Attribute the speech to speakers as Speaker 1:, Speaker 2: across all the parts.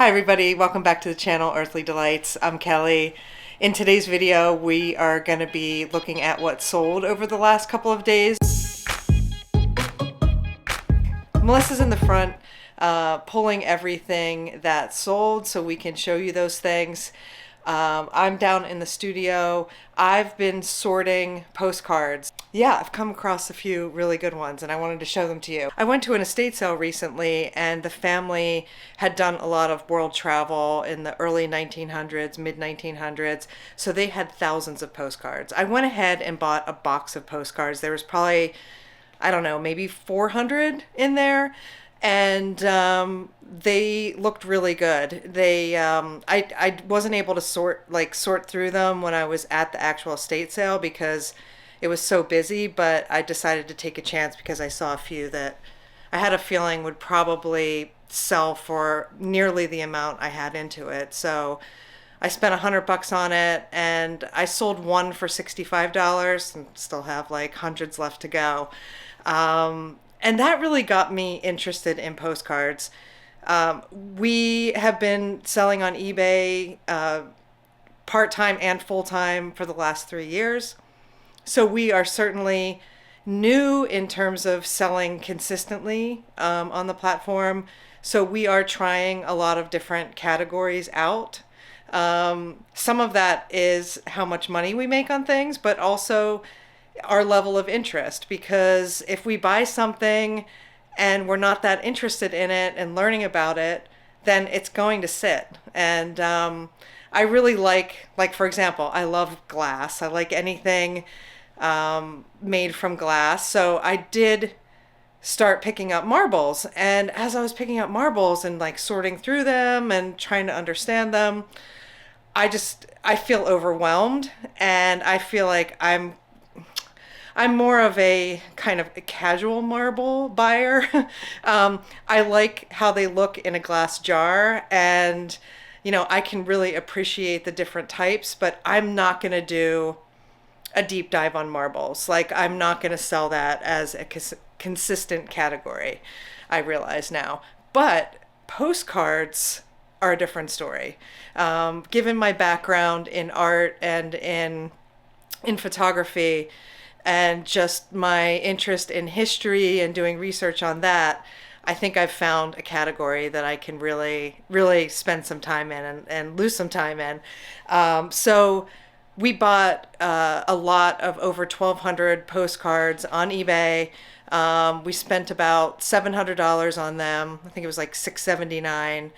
Speaker 1: Hi everybody, welcome back to the channel Earthly Delights. I'm Kelly. In today's video we are going to be looking at what sold over the last couple of days. Melissa's in the front pulling everything that sold so we can show you those things. I'm down in the studio. I've been sorting postcards. Yeah, I've come across a few really good ones and I wanted to show them to you. I went to an estate sale recently and the family had done a lot of world travel in the early 1900s, mid 1900s, so they had thousands of postcards. I went ahead and bought a box of postcards. There was probably, I don't know, maybe 400 in there. And they looked really good. They I wasn't able to sort through them when I was at the actual estate sale because it was so busy, but I decided to take a chance because I saw a few that I had a feeling would probably sell for nearly the amount I had into it. So I spent $100 on it and I sold one for $65 and still have like hundreds left to go. And that really got me interested in postcards. We have been selling on eBay part-time and full-time for the last 3 years. So we are certainly new in terms of selling consistently on the platform. So we are trying a lot of different categories out. Some of that is how much money we make on things, but also our level of interest, because if we buy something and we're not that interested in it and learning about it, then it's going to sit. And I really like for example, I love glass. I like anything made from glass. So I did start picking up marbles, and as I was picking up marbles and like sorting through them and trying to understand them, I feel overwhelmed, and I feel like I'm more of a kind of a casual marble buyer. I like how they look in a glass jar, and you know, I can really appreciate the different types, but I'm not going to do a deep dive on marbles. Like, I'm not going to sell that as a consistent category, I realize now. But postcards are a different story. Given my background in art and in photography, and just my interest in history and doing research on that, I think I've found a category that I can really spend some time in and lose some time in. So we bought a lot of over 1,200 postcards on eBay. We spent about $700 on them. I think it was like $679.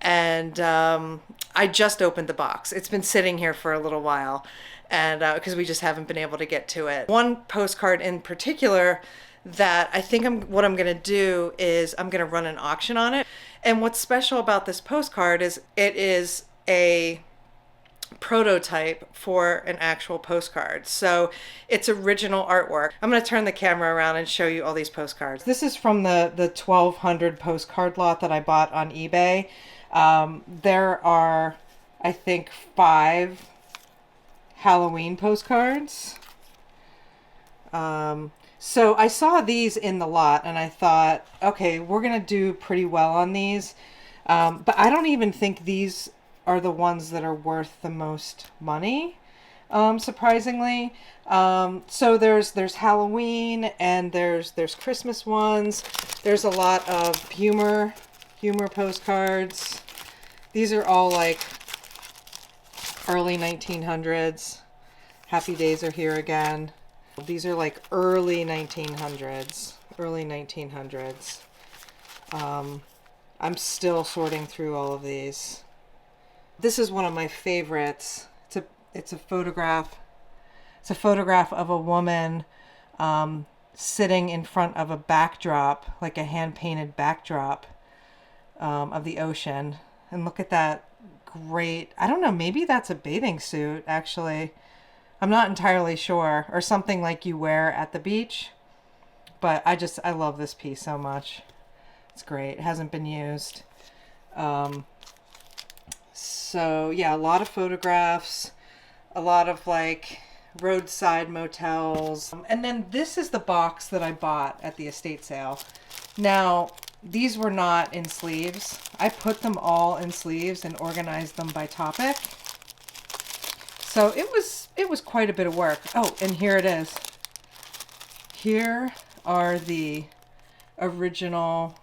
Speaker 1: And I just opened the box. It's been sitting here for a little while, and because we just haven't been able to get to it. One postcard in particular that I think what I'm going to do is I'm going to run an auction on it. And what's special about this postcard is it is a prototype for an actual postcard. So it's original artwork. I'm going to turn the camera around and show you all these postcards. This is from the 1,200 postcard lot that I bought on eBay. There are, I think, 5 Halloween postcards. So I saw these in the lot and I thought, okay, we're going to do pretty well on these. But I don't even think these are the ones that are worth the most money, surprisingly. So there's Halloween and there's Christmas ones. There's a lot of humor postcards. These are all like early 1900s. Happy Days Are Here Again. These are like early 1900s. I'm still sorting through all of these. This is one of my favorites. It's a photograph. It's a photograph of a woman sitting in front of a backdrop, like a hand-painted backdrop of the ocean. And look at that great, I don't know, maybe that's a bathing suit, actually. I'm not entirely sure. Or something like you wear at the beach. But I love this piece so much. It's great. It hasn't been used. So yeah, a lot of photographs, a lot of like roadside motels. And then this is the box that I bought at the estate sale. Now, these were not in sleeves. I put them all in sleeves and organized them by topic. So it was quite a bit of work. Oh, and here it is. Here are the original,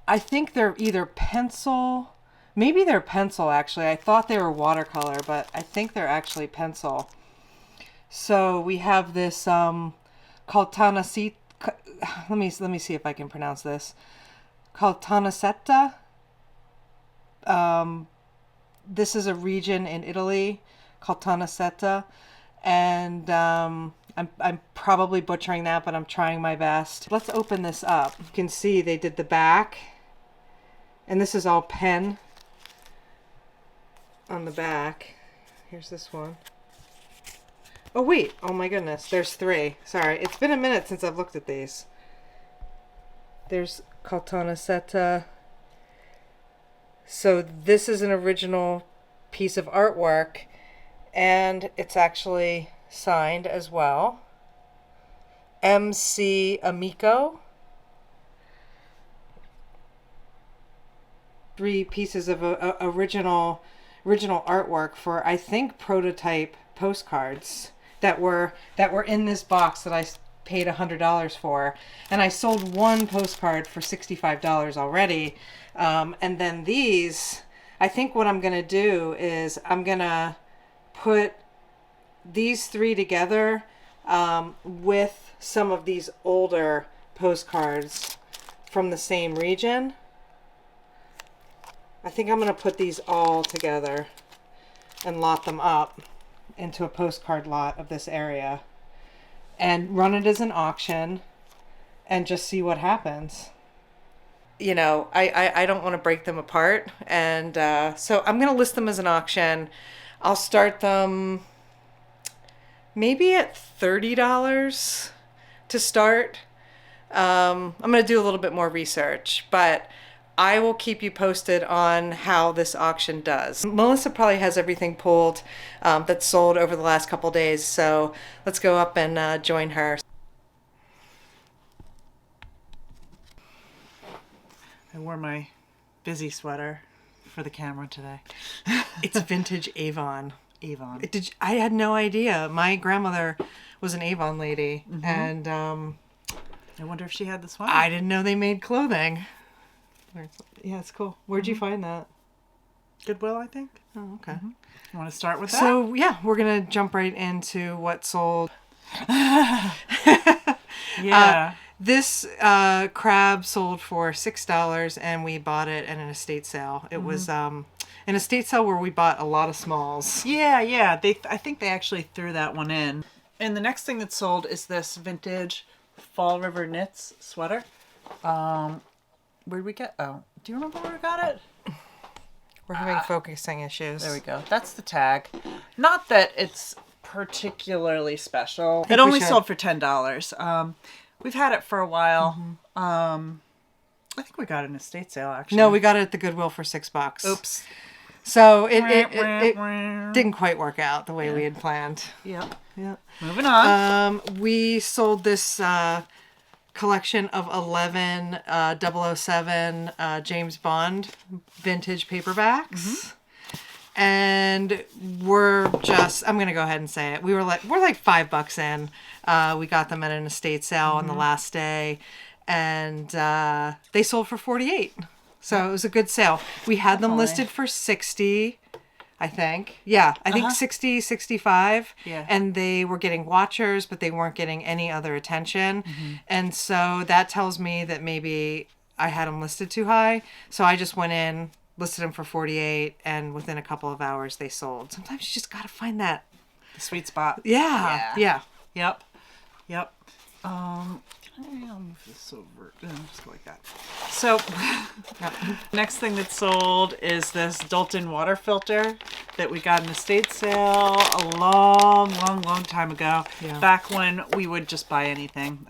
Speaker 1: I think they're either pencil, maybe they're pencil actually. I thought they were watercolor, but I think they're actually pencil. So we have this Caltanissetta, let me see if I can pronounce this. Caltanissetta. This is a region in Italy, Caltanissetta, and I'm probably butchering that, but I'm trying my best. Let's open this up. You can see they did the back, and this is all pen on the back. Here's this one. Oh wait, oh my goodness, there's 3. Sorry, it's been a minute since I've looked at these. There's Caltanissetta. So this is an original piece of artwork, and it's actually signed as well. MC Amico. 3 pieces of original artwork for, I think, prototype postcards that were in this box that I paid $100 for, and I sold one postcard for $65 already. And then these, I think what I'm gonna do is I'm gonna put these 3 together with some of these older postcards from the same region. I think I'm gonna put these all together and lot them up into a postcard lot of this area and run it as an auction and just see what happens. You know, I don't want to break them apart, and so I'm going to list them as an auction. I'll start them maybe at $30 to start. I'm going to do a little bit more research, but I will keep you posted on how this auction does. Melissa probably has everything pulled that's sold over the last couple days, so let's go up and join her.
Speaker 2: I wore my busy sweater for the camera today.
Speaker 1: It's vintage Avon.
Speaker 2: Avon.
Speaker 1: I had no idea. My grandmother was an Avon lady, and
Speaker 2: I wonder if she had this one.
Speaker 1: I didn't know they made clothing. Yeah, it's cool. Where'd you find that?
Speaker 2: Goodwill, I think.
Speaker 1: Oh, okay.
Speaker 2: You want to start with that?
Speaker 1: So, yeah, we're going to jump right into what sold.
Speaker 2: Yeah.
Speaker 1: This crab sold for $6, and we bought it at an estate sale. It was an estate sale where we bought a lot of smalls.
Speaker 2: Yeah. I think they actually threw that one in. And the next thing that sold is this vintage Fall River Knits sweater. Where'd we get? Oh, do you remember where we got it?
Speaker 1: We're having focusing issues.
Speaker 2: There we go. That's the tag. Not that it's particularly special.
Speaker 1: Think
Speaker 2: It only
Speaker 1: we should-
Speaker 2: sold for $10. We've had it for a while. I think we got it in a estate sale, actually.
Speaker 1: No, we got it at the Goodwill for $6.
Speaker 2: Oops.
Speaker 1: So it didn't quite work out the way we had planned.
Speaker 2: Yep.
Speaker 1: Yeah.
Speaker 2: Moving on.
Speaker 1: We sold this collection of 11 007 James Bond vintage paperbacks. And we're just, I'm going to go ahead and say it. We're like $5 in. We got them at an estate sale on the last day, and they sold for $48. So it was a good sale. We had them listed for $60, I think. Yeah, I think $60, $65.
Speaker 2: Yeah.
Speaker 1: And they were getting watchers, but they weren't getting any other attention. And so that tells me that maybe I had them listed too high. So I just went in, listed them for $48, and within a couple of hours they sold. Sometimes you just got to find that.
Speaker 2: The sweet spot.
Speaker 1: Yeah.
Speaker 2: Yep. I'll move this over. Just go like that. So, next thing that sold is this Dolton water filter that we got in a estate sale a long time ago.
Speaker 1: Yeah.
Speaker 2: Back when we would just buy anything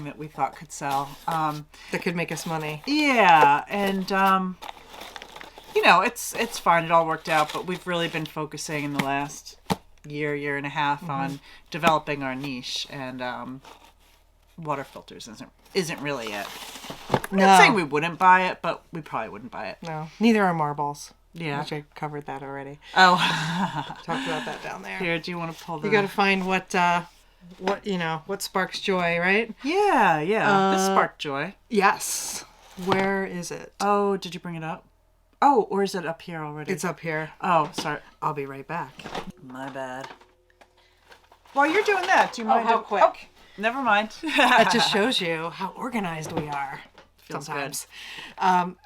Speaker 2: that we thought could sell.
Speaker 1: That could make us money.
Speaker 2: Yeah, and you know, it's fine. It all worked out, but we've really been focusing in the last year and a half on developing our niche, and water filters isn't really it. I'm not saying we wouldn't buy it, but we probably wouldn't buy it.
Speaker 1: No, neither are marbles.
Speaker 2: Yeah.
Speaker 1: Which I covered that already.
Speaker 2: Oh.
Speaker 1: Talked about that down there.
Speaker 2: Here, do you want to pull the...
Speaker 1: You got to find what sparks joy, right?
Speaker 2: Yeah. This sparked joy.
Speaker 1: Yes. Where is it?
Speaker 2: Oh, did you bring it up? Oh, or is it up here already?
Speaker 1: It's up here.
Speaker 2: Oh, sorry.
Speaker 1: I'll be right back.
Speaker 2: My bad. While you're doing that, do you mind...
Speaker 1: how quick.
Speaker 2: Oh, never mind.
Speaker 1: That just shows you how organized we are.
Speaker 2: Feels
Speaker 1: sometimes.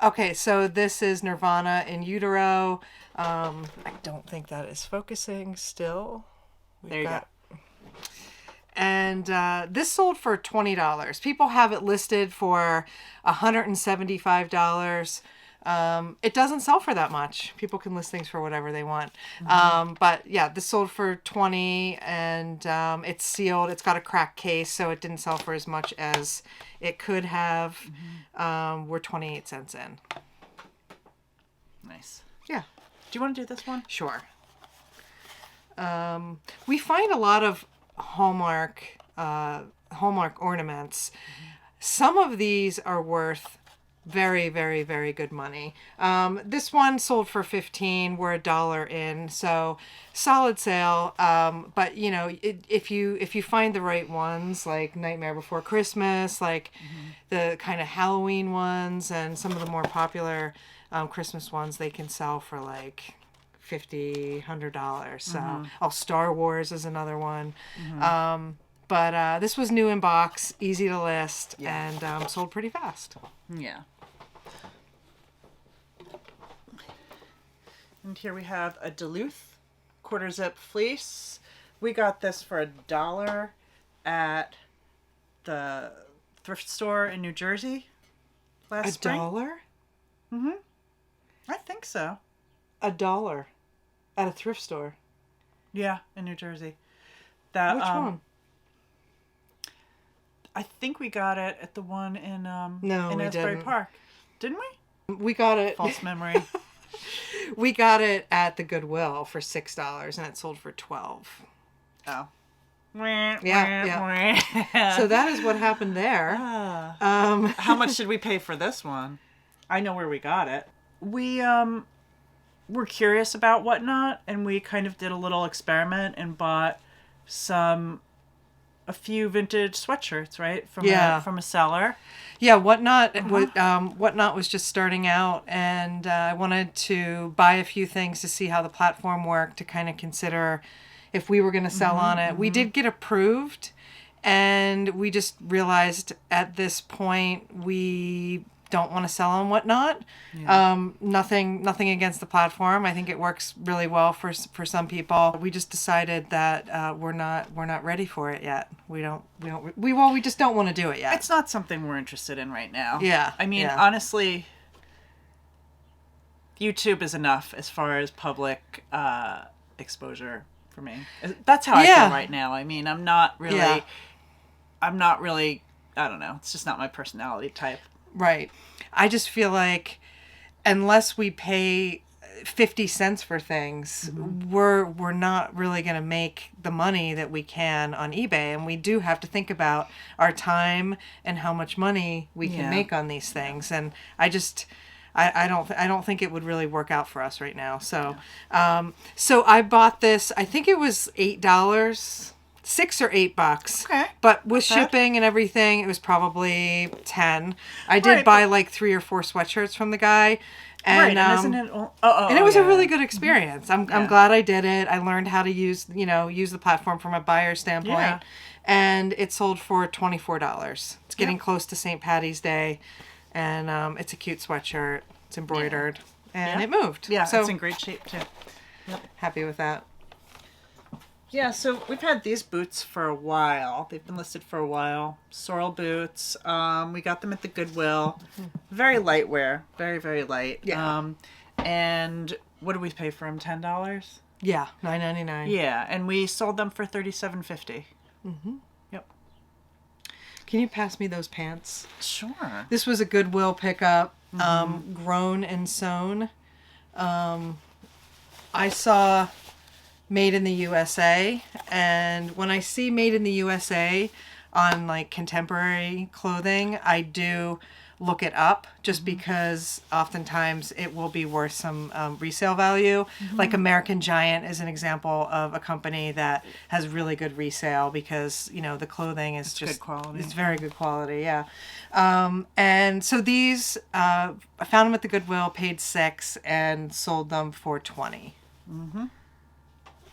Speaker 1: Okay, so this is Nirvana in Utero. I don't think that is focusing still.
Speaker 2: There you go.
Speaker 1: And this sold for $20. People have it listed for $175. It doesn't sell for that much. People can list things for whatever they want. But yeah, this sold for $20 and it's sealed. It's got a cracked case, so it didn't sell for as much as it could have. We're 28 cents in.
Speaker 2: Nice.
Speaker 1: Yeah.
Speaker 2: Do you want to do this one?
Speaker 1: Sure. We find a lot of Hallmark ornaments. Some of these are worth very, very, very good money. This one sold for $15. We're $1 in, so solid sale. But you know, if you find the right ones, like Nightmare Before Christmas, like the kind of Halloween ones, and some of the more popular Christmas ones, they can sell for like $50, $100. So, Star Wars is another one. But this was new in box, easy to list, and sold pretty fast.
Speaker 2: Yeah. And here we have a Duluth quarter zip fleece. We got this for $1 at the thrift store in New Jersey last spring.
Speaker 1: $1?
Speaker 2: I think so.
Speaker 1: $1 at a thrift store.
Speaker 2: Yeah, in New Jersey. That
Speaker 1: Which one?
Speaker 2: I think we got it at the one in
Speaker 1: No,
Speaker 2: in
Speaker 1: we
Speaker 2: Asbury
Speaker 1: didn't.
Speaker 2: Park. Didn't we?
Speaker 1: We got it.
Speaker 2: False memory.
Speaker 1: We got it at the Goodwill for $6, and it sold for $12.
Speaker 2: Oh.
Speaker 1: Yeah. So that is what happened there.
Speaker 2: How much did we pay for this one? I know where we got it. We were curious about Whatnot, and we kind of did a little experiment and bought a few vintage sweatshirts, right? From a seller.
Speaker 1: Yeah, Whatnot was just starting out, and I wanted to buy a few things to see how the platform worked, to kind of consider if we were going to sell on it. We did get approved, and we just realized at this point we don't want to sell on Whatnot. Nothing against the platform. I think it works really well for some people. We just decided that we're not ready for it yet. We just don't want to do it yet.
Speaker 2: It's not something we're interested in right now.
Speaker 1: Yeah.
Speaker 2: I mean, honestly, YouTube is enough as far as public exposure for me. That's how I feel right now. I mean, I'm not really, I don't know. It's just not my personality type.
Speaker 1: Right. I just feel like unless we pay 50 cents for things, we're not really going to make the money that we can on eBay, and we do have to think about our time and how much money we can make on these things. And I don't think it would really work out for us right now. So so I bought this, I think it was $8, $6 or $8.
Speaker 2: Okay.
Speaker 1: But with shipping and everything, it was probably 10. I did buy like 3 or 4 sweatshirts from the guy. And,
Speaker 2: and isn't it?
Speaker 1: And it was a really good experience. I'm glad I did it. I learned how to use the platform from a buyer standpoint.
Speaker 2: Yeah.
Speaker 1: And it sold for $24. It's getting close to St. Patty's Day. And it's a cute sweatshirt. It's embroidered. And it moved.
Speaker 2: Yeah,
Speaker 1: so
Speaker 2: it's in great shape too.
Speaker 1: happy with that.
Speaker 2: Yeah, so we've had these boots for a while. They've been listed for a while. Sorrel boots. We got them at the Goodwill. Very light wear. Very, very light.
Speaker 1: Yeah.
Speaker 2: And what did we pay for them? $10?
Speaker 1: Yeah, $9.99.
Speaker 2: Yeah, and we sold them for $37.50. Yep.
Speaker 1: Can you pass me those pants?
Speaker 2: Sure.
Speaker 1: This was a Goodwill pickup. Grown and sewn. I saw Made in the USA, and when I see Made in the USA on like contemporary clothing, I do look it up just because oftentimes it will be worth some resale value. Like American Giant is an example of a company that has really good resale because, you know, the clothing is just
Speaker 2: good quality.
Speaker 1: It's very good quality, yeah. And so these, I found them at the Goodwill, paid $6 and sold them for $20.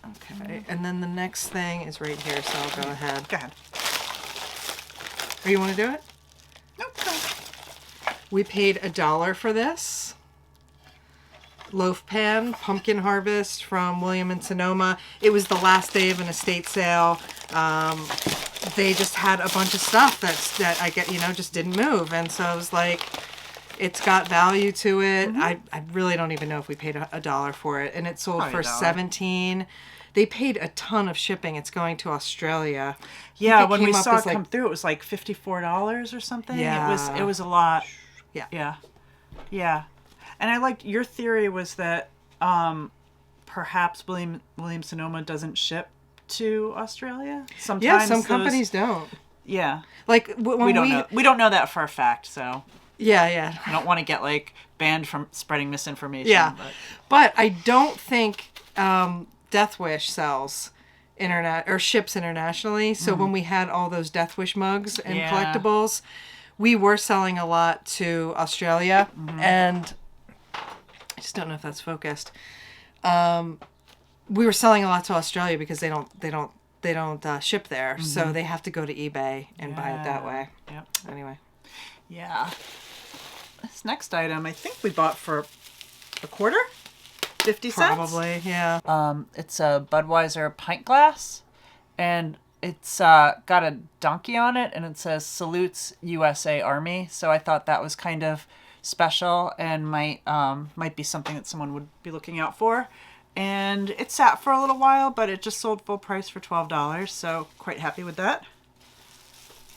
Speaker 1: Okay, and then the next thing is right here, so I'll go ahead.
Speaker 2: Go ahead.
Speaker 1: Or you want to do it?
Speaker 2: Nope. Go ahead.
Speaker 1: We paid $1 for this. Loaf pan, pumpkin harvest from William and Sonoma. It was the last day of an estate sale. They just had a bunch of stuff that I get, you know, just didn't move. And so I was like, it's got value to it. I really don't even know if we paid $1 for it. And it sold
Speaker 2: Probably
Speaker 1: for
Speaker 2: $1.
Speaker 1: $17. They paid a ton of shipping. It's going to Australia.
Speaker 2: Yeah,
Speaker 1: It
Speaker 2: when we
Speaker 1: came up
Speaker 2: saw
Speaker 1: as
Speaker 2: it come through, it was like $54 or something.
Speaker 1: Yeah.
Speaker 2: It was a lot.
Speaker 1: Yeah.
Speaker 2: Yeah. And I liked your theory was that perhaps William Sonoma doesn't ship to Australia. Sometimes
Speaker 1: Yeah, some companies don't.
Speaker 2: Yeah.
Speaker 1: Like when
Speaker 2: We don't know. We don't know that for a fact, so
Speaker 1: Yeah.
Speaker 2: I don't want to get like banned from spreading misinformation.
Speaker 1: Yeah. But I don't think Death Wish sells ships internationally. So when we had all those Death Wish mugs and collectibles, we were selling a lot to Australia, and I just don't know if that's focused. We were selling a lot to Australia because they don't ship there, so they have to go to eBay and buy it that way.
Speaker 2: Yep.
Speaker 1: Anyway.
Speaker 2: Yeah. This next item, I think we bought for a quarter, 50 cents.
Speaker 1: Probably, yeah.
Speaker 2: It's a Budweiser pint glass, and it's got a donkey on it, and it says "Salutes USA Army." So I thought that was kind of special and might be something that someone would be looking out for. And it sat for a little while, but it just sold full price for $12. So quite happy with that.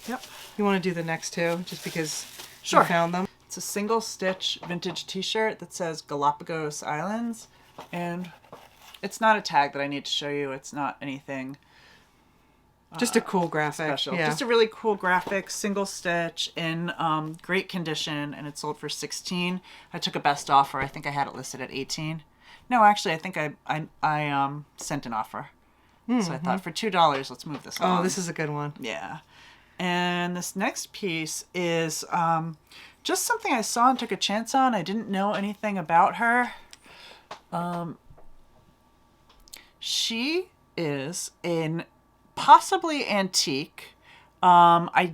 Speaker 2: Yep.
Speaker 1: You want to do the next two, just because
Speaker 2: Sure.
Speaker 1: you found them?
Speaker 2: It's a single stitch vintage t-shirt that says Galapagos Islands, and it's not a tag that I need to show you. It's not anything
Speaker 1: Just a cool graphic.
Speaker 2: special.
Speaker 1: Yeah.
Speaker 2: Just a really cool graphic, single stitch in great condition, and it sold for $16. I took a best offer. I think I had it listed at $18. No, actually, I think I sent an offer. So I thought for $2, let's move this along.
Speaker 1: Oh, this is a good one.
Speaker 2: Yeah. And this next piece is just something I saw and took a chance on. I didn't know anything about her. She is in possibly antique. I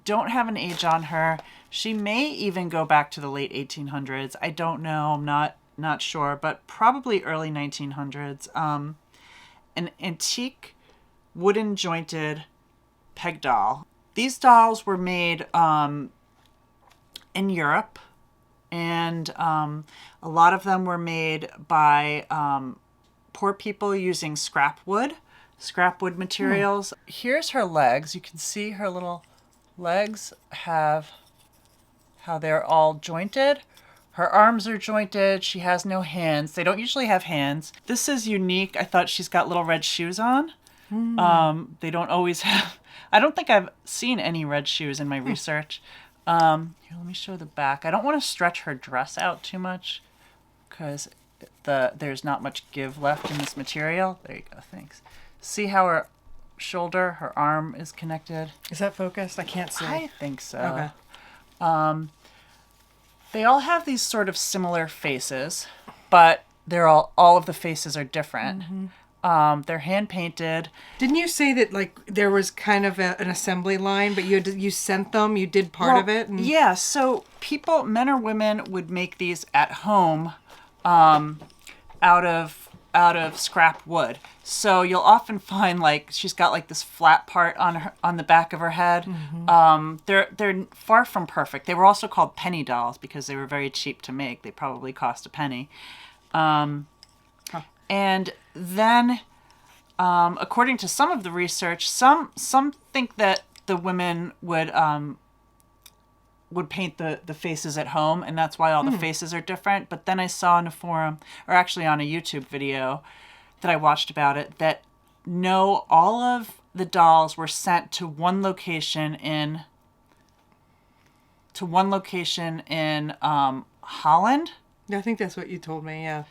Speaker 2: don't have an age on her. She may even go back to the late 1800s. I don't know. I'm not sure, but probably early 1900s. An antique wooden jointed peg doll. These dolls were made in Europe, and a lot of them were made by poor people using scrap wood materials. Here's her legs. You can see her little legs have how they're all jointed. Her arms are jointed. She has no hands. They don't usually have hands. This is unique. I thought she's got little red shoes on. They don't always have. I don't think I've seen any red shoes in my research. Here, let me show the back. I don't want to stretch her dress out too much because there's not much give left in this material. There you go. Thanks. See how her shoulder, her arm is connected?
Speaker 1: Is that focused? I can't see.
Speaker 2: I think so.
Speaker 1: Okay.
Speaker 2: They all have these sort of similar faces, but they're all of the faces are different. They're hand painted.
Speaker 1: Didn't you say that like there was kind of an assembly line, but you sent them, you did part of it? And...
Speaker 2: Yeah, so people, men or women, would make these at home out of scrap wood. So you'll often find like she's got like this flat part on the back of her head. They're far from perfect. They were also called penny dolls because they were very cheap to make. They probably cost a penny. And then, according to some of the research, some think that the women would paint the faces at home, and that's why all the faces are different. But then I saw in a forum, or actually on a YouTube video that I watched about it, that no, all of the dolls were sent to one location in to one location in Holland.
Speaker 1: I think that's what you told me, yeah.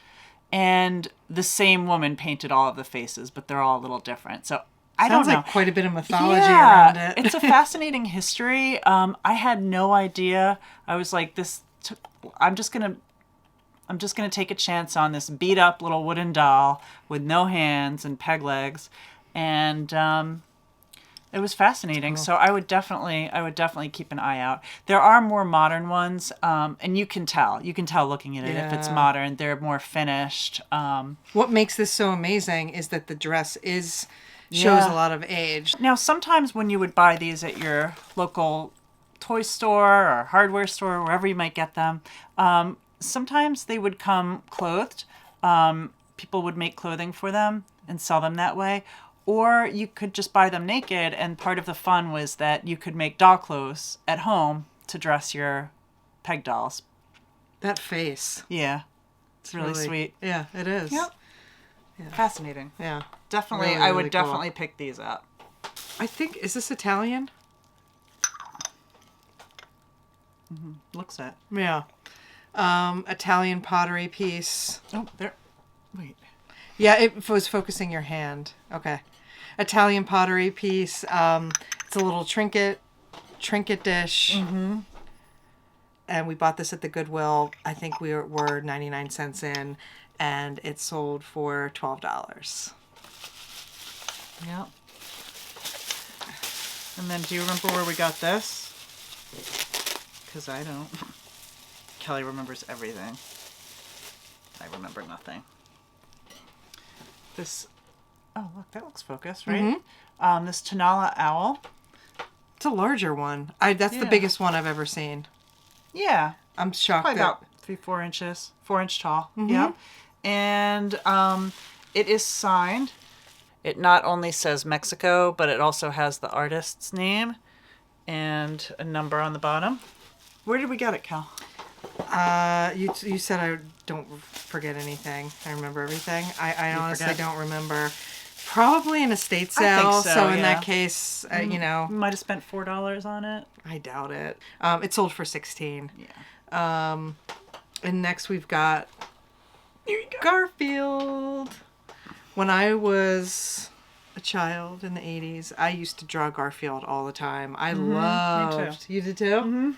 Speaker 2: And the same woman painted all of the faces, but they're all a little different. So I
Speaker 1: Sounds
Speaker 2: don't know.
Speaker 1: like quite a bit of mythology around it.
Speaker 2: It's a fascinating history. I had no idea. I was like, I'm just gonna take a chance on this beat up little wooden doll with no hands and peg legs, and it was fascinating. Cool. So I would definitely keep an eye out. There are more modern ones, and you can tell looking at it if it's modern. They're more finished.
Speaker 1: What makes this so amazing is that the dress shows a lot of age.
Speaker 2: Now, sometimes when you would buy these at your local toy store or hardware store, wherever you might get them, sometimes they would come clothed. People would make clothing for them and sell them that way. Or you could just buy them naked, and part of the fun was that you could make doll clothes at home to dress your peg dolls.
Speaker 1: That face.
Speaker 2: Yeah. It's really sweet.
Speaker 1: Yeah, it is.
Speaker 2: Yep.
Speaker 1: Yeah.
Speaker 2: Fascinating.
Speaker 1: Yeah.
Speaker 2: Definitely,
Speaker 1: really,
Speaker 2: I would
Speaker 1: really
Speaker 2: definitely pick these up.
Speaker 1: I think, is this Italian?
Speaker 2: Mm-hmm. Looks it.
Speaker 1: Yeah. Italian pottery piece.
Speaker 2: Oh, there. Wait.
Speaker 1: Yeah, it was focusing your hand. Okay. Italian pottery piece. It's a little trinket dish. Mm-hmm. And we bought this at the Goodwill. I think we were 99 cents in, and it sold for $12.
Speaker 2: Yep. And then do you remember where we got this? Because I don't. Kelly remembers everything. I remember nothing. This, oh look, that looks focused, right? Mm-hmm. This Tanala owl.
Speaker 1: It's a larger one. That's the biggest one I've ever seen.
Speaker 2: Yeah.
Speaker 1: I'm shocked.
Speaker 2: Probably about 3-4 inches, 4-inch tall.
Speaker 1: Mm-hmm.
Speaker 2: Yeah. And it is signed. It not only says Mexico, but it also has the artist's name and a number on the bottom. Where did we get it, Cal?
Speaker 1: You said I don't forget anything. I remember everything. I honestly don't remember. Probably in a estate sale.
Speaker 2: I think so
Speaker 1: in that case, you know,
Speaker 2: we might have spent $4 on it.
Speaker 1: I doubt it. It sold for $16.
Speaker 2: Yeah.
Speaker 1: And next we've got Garfield. When I was a child in the 80s, I used to draw Garfield all the time. I loved. You did too? Mm-hmm.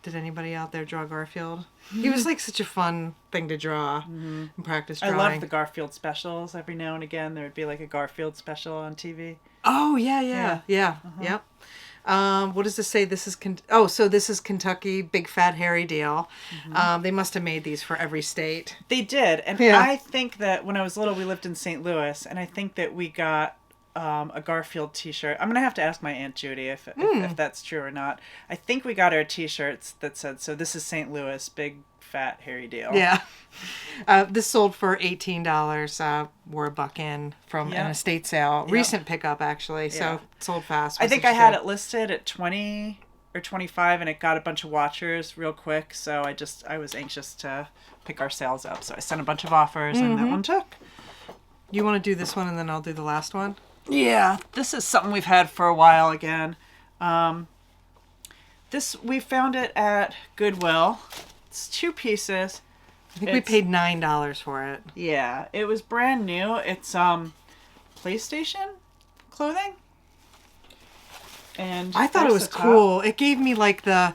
Speaker 1: Did anybody out there draw Garfield? Mm-hmm. He was like such a fun thing to draw and practice drawing.
Speaker 2: I love the Garfield specials. Every now and again, there would be like a Garfield special on TV.
Speaker 1: Oh, yeah. Yep. What does this say? This is so this is Kentucky Big Fat Hairy Deal. Mm-hmm. They must have made these for every state.
Speaker 2: They did, and I think that when I was little, we lived in St. Louis, and I think that we got a Garfield T-shirt. I'm gonna have to ask my Aunt Judy if that's true or not. I think we got our T-shirts that said, "So this is St. Louis Big Fat Hairy Deal."
Speaker 1: Yeah. This sold for $18. We're a buck in from an estate sale. Recent pickup, actually. So it sold fast.
Speaker 2: I think I had it listed at 20 or 25, and it got a bunch of watchers real quick. So I was anxious to pick our sales up. So I sent a bunch of offers, and that one took.
Speaker 1: You want to do this one, and then I'll do the last one?
Speaker 2: Yeah. This is something we've had for a while again. We found it at Goodwill. It's 2 pieces.
Speaker 1: I think we paid $9 for it.
Speaker 2: Yeah, it was brand new. It's PlayStation clothing. And
Speaker 1: I thought it was cool. It gave me like the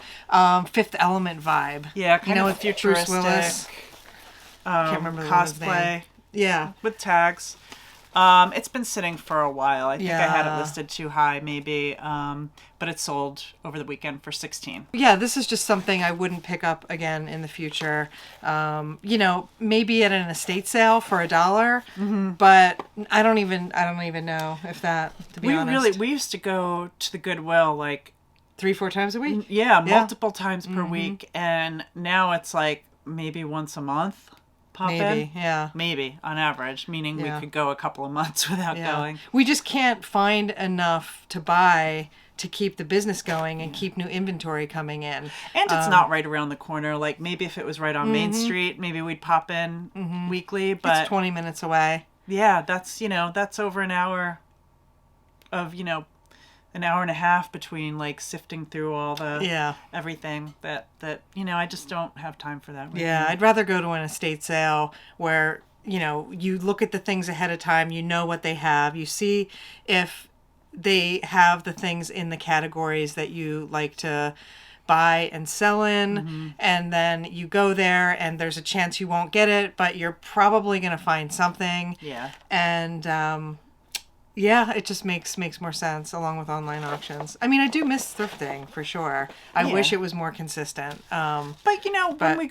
Speaker 1: Fifth Element vibe.
Speaker 2: Yeah, kind of
Speaker 1: with
Speaker 2: futuristic.
Speaker 1: Bruce Willis. Can't remember the
Speaker 2: cosplay.
Speaker 1: Yeah,
Speaker 2: with tags. It's been sitting for a while. I think I had it listed too high, maybe. But it sold over the weekend for $16.
Speaker 1: Yeah, this is just something I wouldn't pick up again in the future. Maybe at an estate sale for $1, but I don't even know if that. To be honest,
Speaker 2: we used to go to the Goodwill like
Speaker 1: 3-4 times a week.
Speaker 2: Yeah, multiple times per week, and now it's like maybe once a month. Maybe on average, meaning we could go a couple of months without going. We
Speaker 1: just can't find enough to buy to keep the business going and keep new inventory coming in.
Speaker 2: And it's not right around the corner. Like maybe if it was right on Main Street, maybe we'd pop in weekly. But
Speaker 1: it's 20 minutes away.
Speaker 2: Yeah, that's over an hour of an hour and a half between like sifting through all the everything that I just don't have time for that right now.
Speaker 1: I'd rather go to an estate sale where you look at the things ahead of time, you know what they have, you see if they have the things in the categories that you like to buy and sell in, and then you go there and there's a chance you won't get it, but you're probably going to find something. And it just makes more sense along with online auctions. I mean, I do miss thrifting for sure. I wish it was more consistent.
Speaker 2: But when we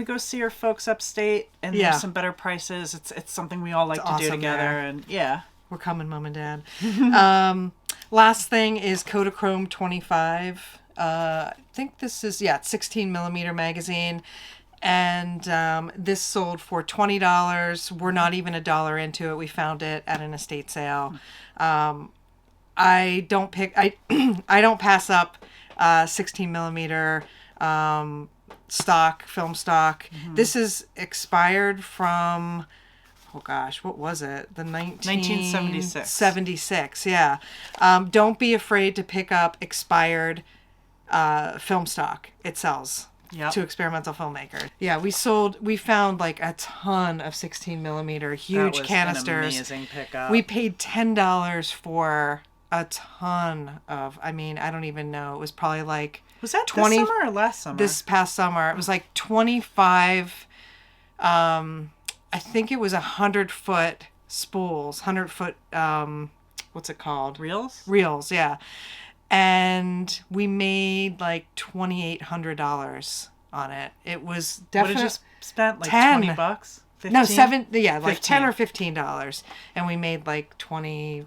Speaker 2: go see our folks upstate and there's some better prices, it's something we all like to do together there. And
Speaker 1: we're coming, Mom and Dad. Last thing is Kodachrome 25. I think this is 16 millimeter magazine. And this sold for $20. We're not even $1 into it. We found it at an estate sale. I don't pass up 16 millimeter film stock. This is expired from, oh gosh, what was it? The
Speaker 2: 1976.
Speaker 1: 76, yeah. Don't be afraid to pick up expired film stock. It sells. To experimental filmmakers. We found like a ton of 16 millimeter huge canisters.
Speaker 2: An amazing pickup.
Speaker 1: We paid $10 for a ton of, I don't even know. It was probably like,
Speaker 2: was that 20, this summer or last summer?
Speaker 1: This past summer. It was like 25, I think it was 100-foot spools, 100-foot, what's it called? Reels, yeah. And we made like $2,800 on it. It was definitely.
Speaker 2: What did you spend? Like
Speaker 1: 10.
Speaker 2: $20? 15?
Speaker 1: No, like
Speaker 2: 15.
Speaker 1: $10 or $15, and we made like $2,700.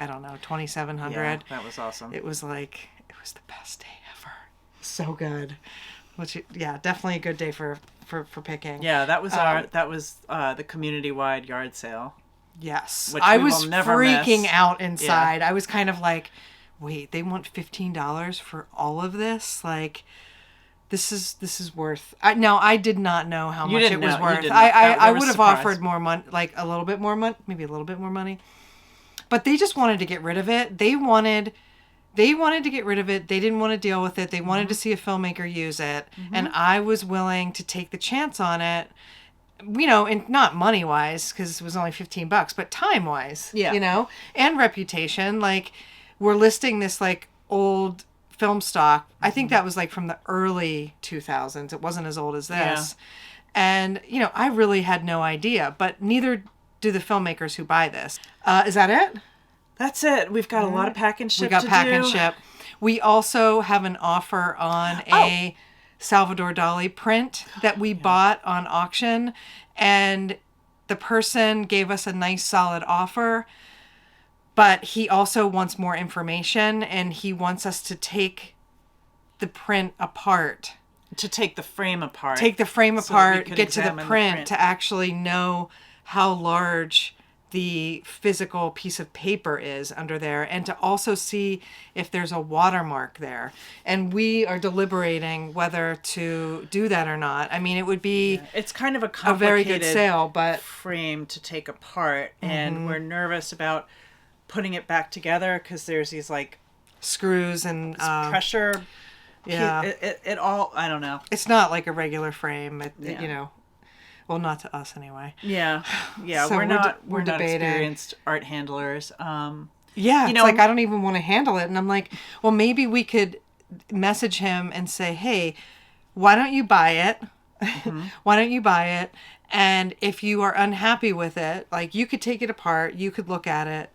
Speaker 2: Yeah, that was awesome.
Speaker 1: It was the best day ever. So good. Definitely a good day for picking.
Speaker 2: Yeah, that was the community-wide yard sale.
Speaker 1: Yes,
Speaker 2: which
Speaker 1: I
Speaker 2: we
Speaker 1: was
Speaker 2: will never
Speaker 1: freaking
Speaker 2: miss.
Speaker 1: out inside. I was kind of like, wait, they want $15 for all of this? Like, this is worth. Now, I did not know how much it was worth. I would have offered more money, like a little bit more money, maybe a little bit more money. But they just wanted to get rid of it. They wanted to get rid of it. They didn't want to deal with it. They wanted to see a filmmaker use it, and I was willing to take the chance on it. And not money wise, because it was only $15, but time wise, and reputation. Like, we're listing this like old film stock. I think that was like from the early 2000s. It wasn't as old as this. And, I really had no idea, but neither do the filmmakers who buy this. Is that it?
Speaker 2: That's it. We've got a lot of pack and ship to do.
Speaker 1: We got pack and ship. We also have an offer on a Salvador Dali print that we bought on auction, and the person gave us a nice solid offer, but he also wants more information, and he wants us to take the print apart.
Speaker 2: To take the frame apart.
Speaker 1: Take the frame apart, get to the print to actually know how large the physical piece of paper is under there, and to also see if there's a watermark there. And we are deliberating whether to do that or not. I mean, it would be
Speaker 2: it's kind of a complicated
Speaker 1: very good sale, but
Speaker 2: frame to take apart, and we're nervous about putting it back together because there's these like
Speaker 1: screws and
Speaker 2: pressure. It all, I don't know.
Speaker 1: It's not like a regular frame. Well, not to us anyway.
Speaker 2: Yeah. So we're not experienced art handlers.
Speaker 1: It's like, I don't even want to handle it. And I'm like, well, maybe we could message him and say, hey, why don't you buy it? Why don't you buy it? And if you are unhappy with it, like, you could take it apart. You could look at it.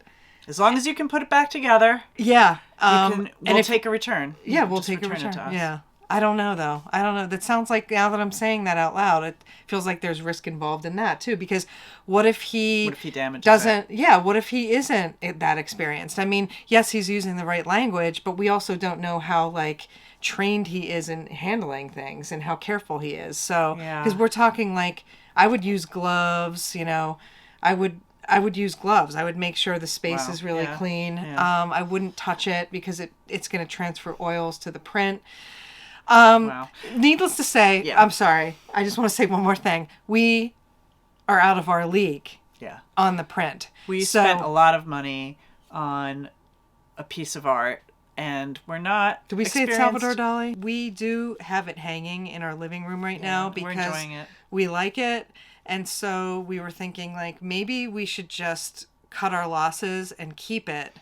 Speaker 2: As long as you can put it back together.
Speaker 1: Yeah.
Speaker 2: We'll take a return.
Speaker 1: Yeah, we'll take a return. Yeah. I don't know, though. I don't know. That sounds like, now that I'm saying that out loud, it feels like there's risk involved in that, too. Because what if he
Speaker 2: damages
Speaker 1: doesn't...
Speaker 2: it?
Speaker 1: Yeah, what if he isn't that experienced? I mean, yes, he's using the right language, but we also don't know how, like, trained he is in handling things and how careful he is. So, because we're talking, like, I would use gloves, I would use gloves. I would make sure the space is really clean.
Speaker 2: Yeah.
Speaker 1: I wouldn't touch it because it's going to transfer oils to the print. Needless to say, I'm sorry. I just want to say one more thing. We are out of our league on the print.
Speaker 2: We spent a lot of money on a piece of art, and we're not.
Speaker 1: Do we say it's Salvador Dali? We do have it hanging in our living room right now because
Speaker 2: we're enjoying it.
Speaker 1: We like it, and so we were thinking like maybe we should just cut our losses and keep it.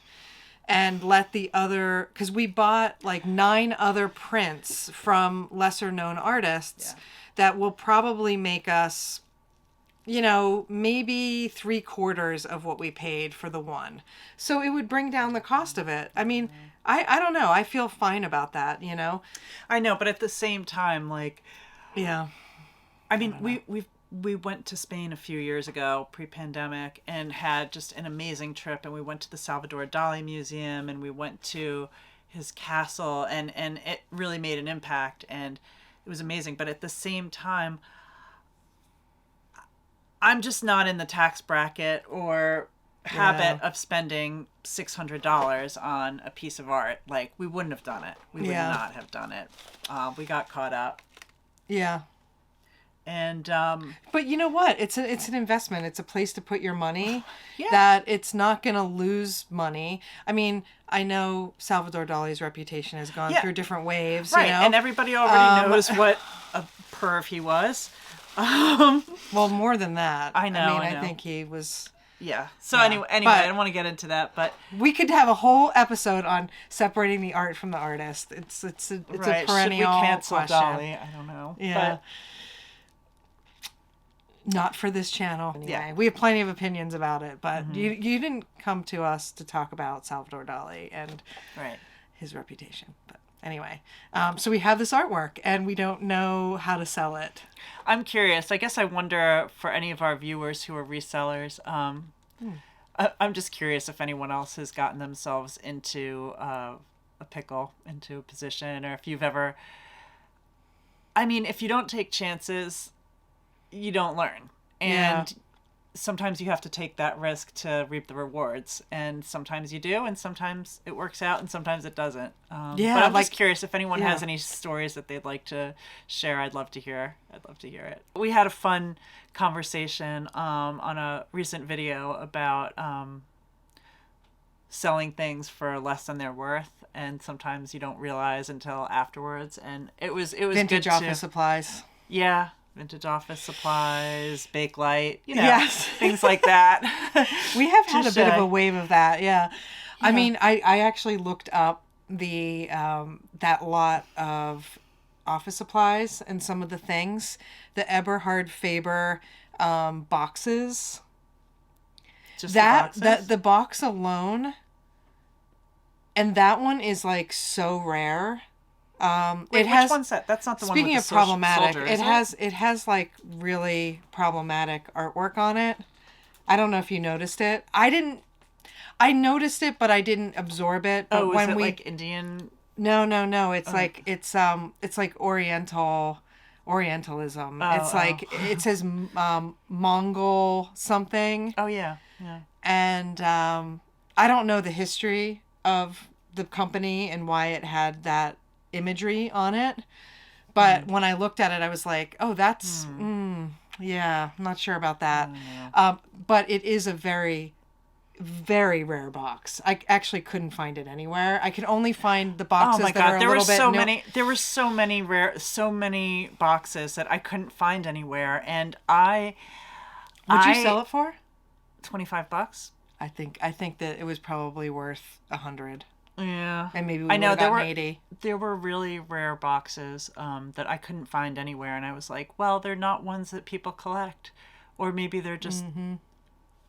Speaker 1: And let the other, because we bought like 9 other prints from lesser known artists that will probably make us, you know, maybe 3/4 of what we paid for the one. So it would bring down the cost of it. I mean, I don't know. I feel fine about that, you know?
Speaker 2: I know, but at the same time, like,
Speaker 1: yeah.
Speaker 2: I mean, we went to Spain a few years ago, pre-pandemic, and had just an amazing trip. And we went to the Salvador Dali Museum, and we went to his castle, and it really made an impact, and it was amazing. But at the same time, I'm just not in the tax bracket or habit of spending $600 on a piece of art. Like, we wouldn't have done it. We would not have done it. We got caught up.
Speaker 1: Yeah.
Speaker 2: And
Speaker 1: but you know what? It's an investment. It's a place to put your money that it's not going to lose money. I mean, I know Salvador Dali's reputation has gone through different waves,
Speaker 2: right?
Speaker 1: You know?
Speaker 2: And everybody already knows what a perv he was.
Speaker 1: Well, more than that.
Speaker 2: I know.
Speaker 1: I think he was.
Speaker 2: Yeah. So anyway, I don't want to get into that, but
Speaker 1: we could have a whole episode on separating the art from the artist. It's a perennial
Speaker 2: Should we cancel
Speaker 1: question.
Speaker 2: Dali? I don't know.
Speaker 1: Yeah.
Speaker 2: But,
Speaker 1: not for this channel. Anyway,
Speaker 2: yeah.
Speaker 1: We have plenty of opinions about it, but you didn't come to us to talk about Salvador Dali and his reputation. But anyway, so we have this artwork and we don't know how to sell it.
Speaker 2: I'm curious. I guess I wonder for any of our viewers who are resellers. I'm just curious if anyone else has gotten themselves into a pickle, into a position, or if you've ever. I mean, if you don't take chances, you don't learn. And sometimes you have to take that risk to reap the rewards. And sometimes you do, and sometimes it works out, and sometimes it doesn't. But I'm just curious if anyone has any stories that they'd like to share. I'd love to hear it. We had a fun conversation on a recent video about selling things for less than they're worth. And sometimes you don't realize until afterwards. And it was
Speaker 1: vintage
Speaker 2: good
Speaker 1: office supplies.
Speaker 2: Yeah. Vintage office supplies, Bakelite, things like that.
Speaker 1: We have had a bit of a wave of that, yeah. I mean, I actually looked up the that lot of office supplies and some of the things. The Eberhard Faber boxes.
Speaker 2: Just the boxes?
Speaker 1: The box alone, and that one is like so rare.
Speaker 2: Wait, which one's that? That's not the one with the
Speaker 1: Speaking of problematic,
Speaker 2: soldier,
Speaker 1: it has like really problematic artwork on it. I don't know if you noticed it. I noticed it, but I didn't absorb it. But
Speaker 2: is it like Indian?
Speaker 1: No. It's like it's like Orientalism. It's like it says Mongol something.
Speaker 2: Oh yeah.
Speaker 1: And I don't know the history of the company and why it had that imagery on it, but when I looked at it I was like, oh, that's I'm not sure about that. But it is a very, very rare box. I actually couldn't find it anywhere. I could only find the boxes that are a little bit
Speaker 2: there were so many boxes that I couldn't find anywhere, and would
Speaker 1: you sell it for
Speaker 2: $25?
Speaker 1: I think that it was probably worth 100.
Speaker 2: Yeah,
Speaker 1: and maybe I know there were 80.
Speaker 2: There were really rare boxes that I couldn't find anywhere, and I was like, well, they're not ones that people collect, or maybe they're just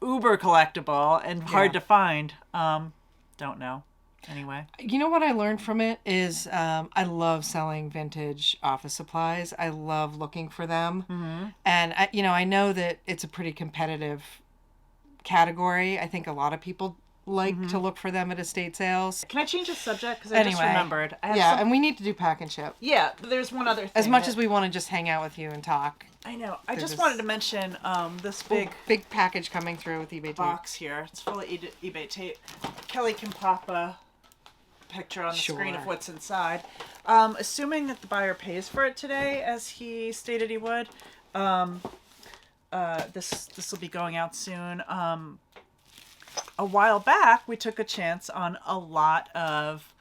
Speaker 2: uber collectible and hard to find. Don't know. Anyway,
Speaker 1: you know what I learned from it is I love selling vintage office supplies. I love looking for them, and I know that it's a pretty competitive category. I think a lot of people like to look for them at estate sales.
Speaker 2: Can I change the subject? Because I just remembered.
Speaker 1: And we need to do pack and ship.
Speaker 2: Yeah, there's one other thing.
Speaker 1: As much as we want to just hang out with you and talk.
Speaker 2: I know. I just wanted to mention this big
Speaker 1: package coming through with eBay tape.
Speaker 2: Box here. It's full of eBay tape. Kelly can pop a picture on the screen of what's inside. Assuming that the buyer pays for it today, as he stated he would. This will be going out soon. a while back, we took a chance on a lot of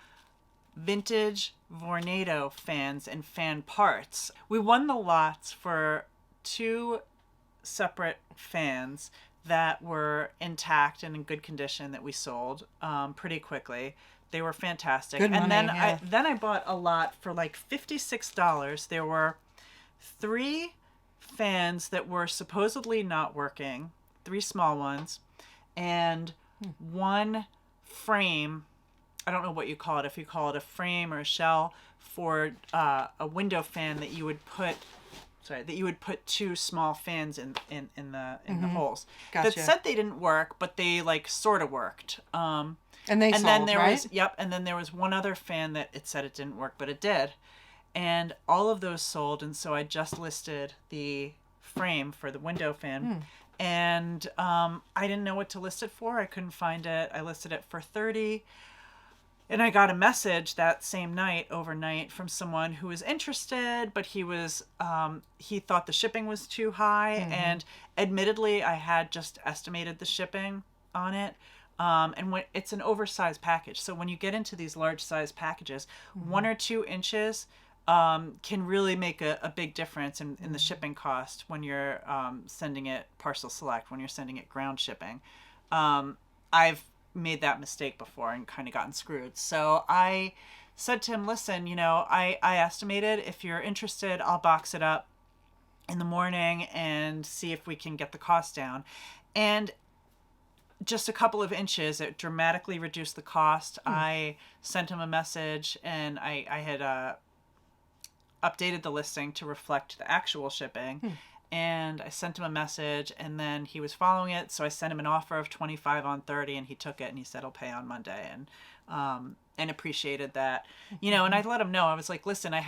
Speaker 2: vintage Vornado fans and fan parts. We won the lots for 2 separate fans that were intact and in good condition that we sold pretty quickly. They were fantastic.
Speaker 1: Good
Speaker 2: and
Speaker 1: money,
Speaker 2: then I bought a lot for like $56. There were 3 fans that were supposedly not working, 3 small ones, and 1 frame. I don't know what you call it, if you call it a frame or a shell, for a window fan that you would put 2 small fans in the holes.
Speaker 1: Gotcha.
Speaker 2: That said they didn't work, but they like sort of worked.
Speaker 1: And they sold,
Speaker 2: then there
Speaker 1: right?
Speaker 2: was and then there was one other fan that it said it didn't work, but it did. And all of those sold, and so I just listed the frame for the window fan. And I didn't know what to list it for. I couldn't find it. I listed it for $30. And I got a message that same night, overnight, from someone who was interested, but he was he thought the shipping was too high. And admittedly, I had just estimated the shipping on it. And when it's an oversized package, so when you get into these large size packages, 1 or 2 inches can really make a big difference in the shipping cost when you're sending it parcel select, when you're sending it ground shipping. I've made that mistake before and kind of gotten screwed. So I said to him, listen, I estimated, if you're interested, I'll box it up in the morning and see if we can get the cost down. And just a couple of inches, it dramatically reduced the cost. I sent him a message, and I had updated the listing to reflect the actual shipping. And I sent him a message, and then he was following it. So I sent him an offer of 25 on 30, and he took it, and he said he'll pay on Monday, and appreciated that. And I let him know. I was like, listen, I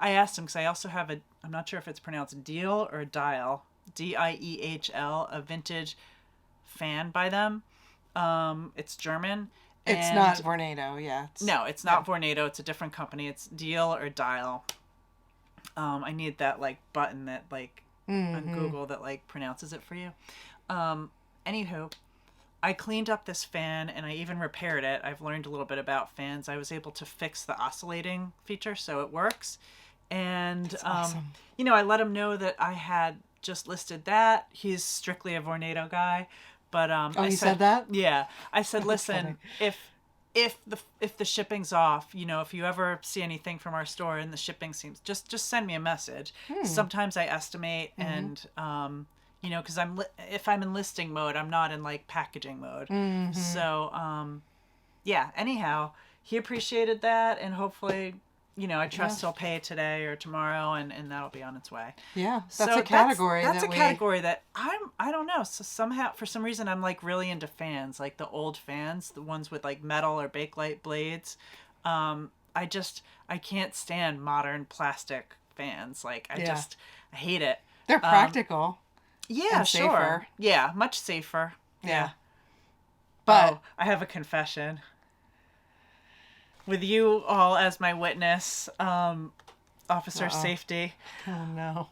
Speaker 2: asked him, because I also have I'm not sure if it's pronounced deal or dial, Diehl, a vintage fan by them. It's German.
Speaker 1: It's not Vornado, yeah.
Speaker 2: No, it's not Vornado. It's a different company. It's Deal or Dial. I need that like button that like on Google that like pronounces it for you. Anywho, I cleaned up this fan and I even repaired it. I've learned a little bit about fans. I was able to fix the oscillating feature so it works. And
Speaker 1: awesome.
Speaker 2: I let him know that I had just listed that. He's strictly a Vornado guy. But
Speaker 1: he said that?
Speaker 2: Yeah. I said, listen, if the shipping's off, if you ever see anything from our store and the shipping seems, just send me a message. Sometimes I estimate and because if I'm in listing mode, I'm not in like packaging mode. So anyhow, he appreciated that, and hopefully I trust he'll pay today or tomorrow, and that'll be on its way.
Speaker 1: Yeah, that's a category.
Speaker 2: That's a category that I don't know. So somehow, for some reason, I'm like really into fans, like the old fans, the ones with like metal or Bakelite blades. I can't stand modern plastic fans. Like I hate it.
Speaker 1: They're practical.
Speaker 2: Yeah,
Speaker 1: and
Speaker 2: sure.
Speaker 1: safer.
Speaker 2: Yeah, much safer.
Speaker 1: Yeah. But
Speaker 2: I have a confession. With you all as my witness, Officer Safety.
Speaker 1: Oh, no.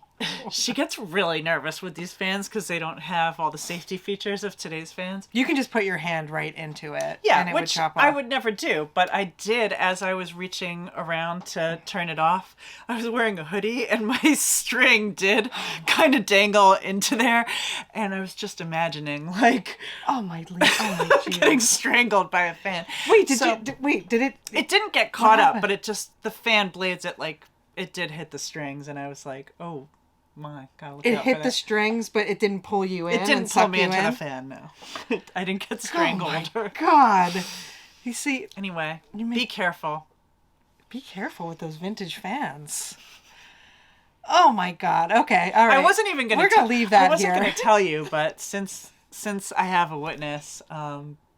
Speaker 2: She gets really nervous with these fans because they don't have all the safety features of today's fans.
Speaker 1: You can just put your hand right into it.
Speaker 2: Yeah,
Speaker 1: and it
Speaker 2: which
Speaker 1: would chop off.
Speaker 2: I would never do, but I did as I was reaching around to turn it off. I was wearing a hoodie and my string did kind of dangle into there, and I was just imagining like,
Speaker 1: oh my
Speaker 2: getting strangled by a fan.
Speaker 1: Wait, did it?
Speaker 2: It didn't get caught up, but the fan blades, it did hit the strings, and I was like, oh. My God,
Speaker 1: it hit the strings, but it didn't pull you in.
Speaker 2: It didn't pull me into the fan. No, I didn't get strangled.
Speaker 1: Oh my God! You see.
Speaker 2: Anyway, be careful.
Speaker 1: Be careful with those vintage fans. Oh my God! Okay, all right.
Speaker 2: I wasn't even going to.
Speaker 1: We're going to leave that here.
Speaker 2: I wasn't going to tell you, but since I have a witness,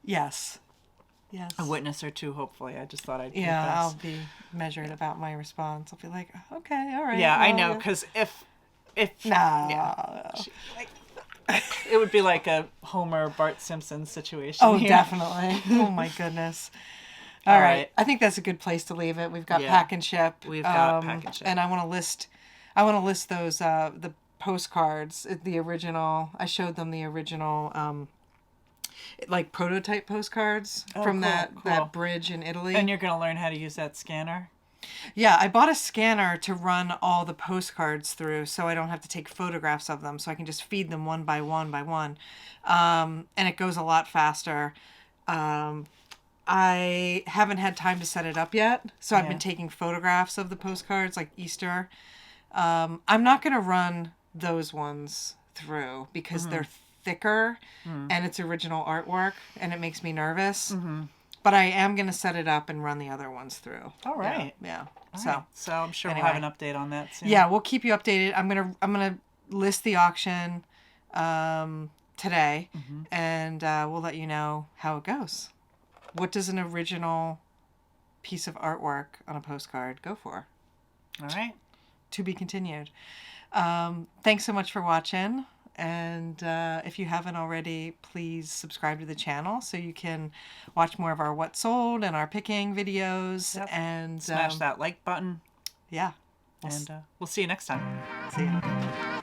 Speaker 1: yes,
Speaker 2: a witness or two, hopefully, I just thought I'd.
Speaker 1: Yeah, I'll be measured about my response. I'll be like, okay, all right.
Speaker 2: Yeah, I know, because if it would be like a Homer Bart Simpson situation.
Speaker 1: Oh,
Speaker 2: here.
Speaker 1: Definitely. Oh my goodness. All right. I think that's a good place to leave it. We've got pack and ship.
Speaker 2: We've got pack and ship.
Speaker 1: And I want to list those the postcards, the original. I showed them the original like prototype postcards
Speaker 2: Oh,
Speaker 1: from
Speaker 2: cool,
Speaker 1: that
Speaker 2: cool.
Speaker 1: bridge in Italy.
Speaker 2: And you're going to learn how to use that scanner?
Speaker 1: Yeah, I bought a scanner to run all the postcards through so I don't have to take photographs of them, so I can just feed them one by one by one. And it goes a lot faster. I haven't had time to set it up yet, so I've been taking photographs of the postcards like Easter. I'm not going to run those ones through because they're thicker and it's original artwork and it makes me nervous. But I am going to set it up and run the other ones through.
Speaker 2: All right.
Speaker 1: Yeah.
Speaker 2: All
Speaker 1: So,
Speaker 2: right. So I'm sure
Speaker 1: anyway.
Speaker 2: we'll have an update on that soon.
Speaker 1: Yeah, we'll keep you updated. I'm gonna list the auction today, and we'll let you know how it goes. What does an original piece of artwork on a postcard go for?
Speaker 2: All right.
Speaker 1: To be continued. Thanks so much for watching. And if you haven't already, please subscribe to the channel so you can watch more of our what sold and our picking videos.
Speaker 2: Yep.
Speaker 1: And
Speaker 2: Smash that like button.
Speaker 1: Yeah.
Speaker 2: And we'll see you next time.
Speaker 1: See ya.